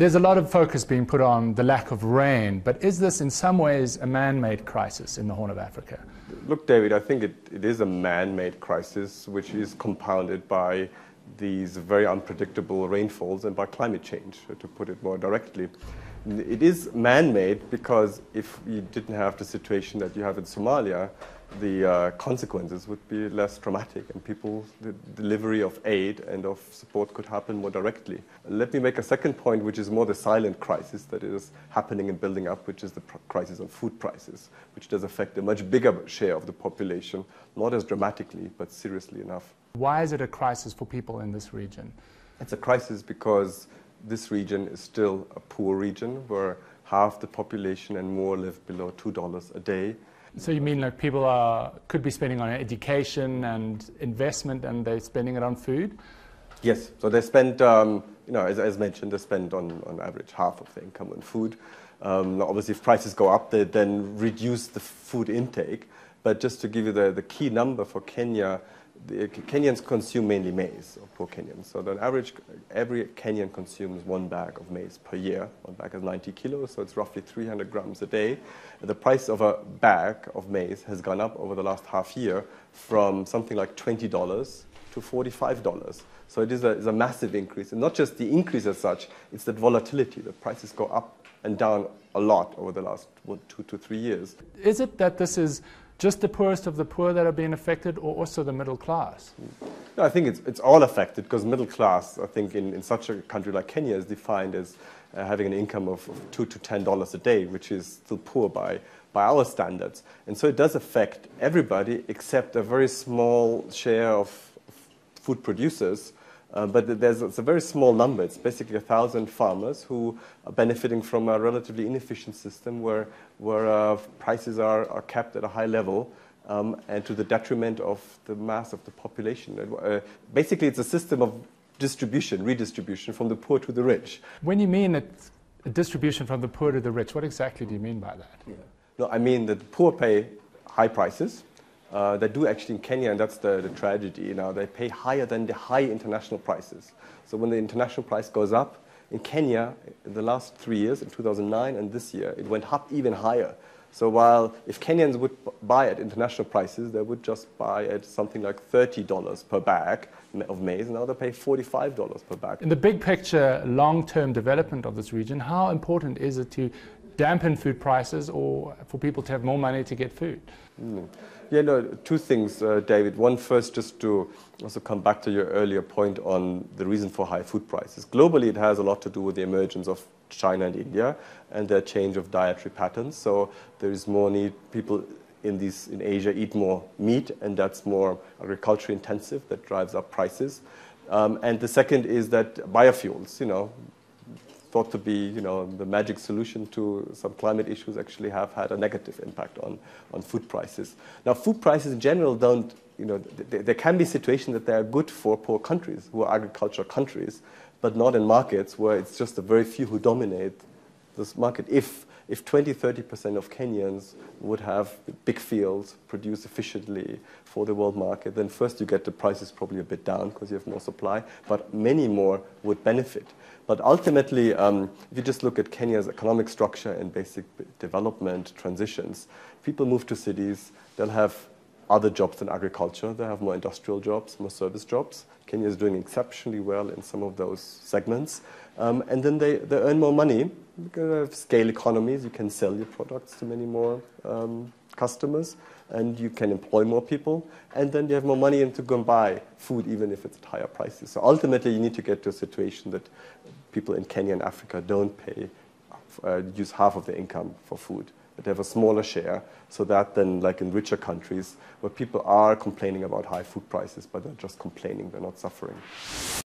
There's a lot of focus being put on the lack of rain, but is this in some ways a man-made crisis in the Horn of Africa? Look, David, I think it is a man-made crisis which is compounded by these very unpredictable rainfalls and by climate change, to put it more directly. It is man-made because if you didn't have the situation that you have in Somalia, the consequences would be less dramatic and the delivery of aid and of support could happen more directly. Let me make a second point, which is more the silent crisis that is happening and building up, which is the crisis on food prices, which does affect a much bigger share of the population, not as dramatically, but seriously enough. Why is it a crisis for people in this region? It's a crisis because this region is still a poor region where half the population and more live below $2 a day. So you mean like people could be spending on education and investment and they're spending it on food? Yes, so they spend, as mentioned, they spend on average half of their income on food. Obviously, if prices go up, they then reduce the food intake. But just to give you the key number for Kenya, the Kenyans consume mainly maize, or poor Kenyans. So on average, every Kenyan consumes 1 bag of maize per year. 1 bag is 90 kilos, so it's roughly 300 grams a day. The price of a bag of maize has gone up over the last half year from something like $20 to $45. So it is a massive increase. And not just the increase as such, it's that volatility. The prices go up and down a lot over the last 2 to 3 years. Is it that this is just the poorest of the poor that are being affected, or also the middle class? No, I think it's all affected, because middle class, I think, in such a country like Kenya is defined as having an income of $2 to $10 a day, which is still poor by our standards. And so it does affect everybody except a very small share of food producers. But it's a very small number. It's basically 1,000 farmers who are benefiting from a relatively inefficient system where prices are kept at a high level and to the detriment of the mass of the population. Basically, it's a system of redistribution from the poor to the rich. When you mean a distribution from the poor to the rich, what exactly do you mean by that? Yeah. No, I mean that the poor pay high prices. They do actually in Kenya, and that's the tragedy. They pay higher than the high international prices. So when the international price goes up, in Kenya, in the last 3 years, in 2009 and this year, it went up even higher. So while if Kenyans would buy at international prices, they would just buy at something like $30 per bag of maize. Now they pay $45 per bag. In the big picture, long-term development of this region, how important is it to dampen food prices or for people to have more money to get food? Yeah, no, two things, David. One, first, just to also come back to your earlier point on the reason for high food prices. Globally, it has a lot to do with the emergence of China and India and their change of dietary patterns. So there is more need. People in Asia eat more meat, and that's more agriculture intensive. That drives up prices. And the second is that biofuels, thought to be, the magic solution to some climate issues, actually have had a negative impact on food prices. Now, food prices in general don't, there can be situations that they are good for poor countries who are agricultural countries, but not in markets where it's just a very few who dominate this market. If 20–30% of Kenyans would have big fields, produce efficiently for the world market, then first you get the prices probably a bit down because you have more supply, but many more would benefit. But ultimately, if you just look at Kenya's economic structure and basic development transitions, people move to cities, they'll have other jobs than agriculture, they have more industrial jobs, more service jobs. Kenya is doing exceptionally well in some of those segments. And then they earn more money because they have scale economies. You can sell your products to many more customers, and you can employ more people. And then you have more money to go and buy food, even if it's at higher prices. So ultimately, you need to get to a situation that people in Kenya and Africa don't use half of their income for food. But they have a smaller share, so that then, like in richer countries, where people are complaining about high food prices, but they're just complaining, they're not suffering.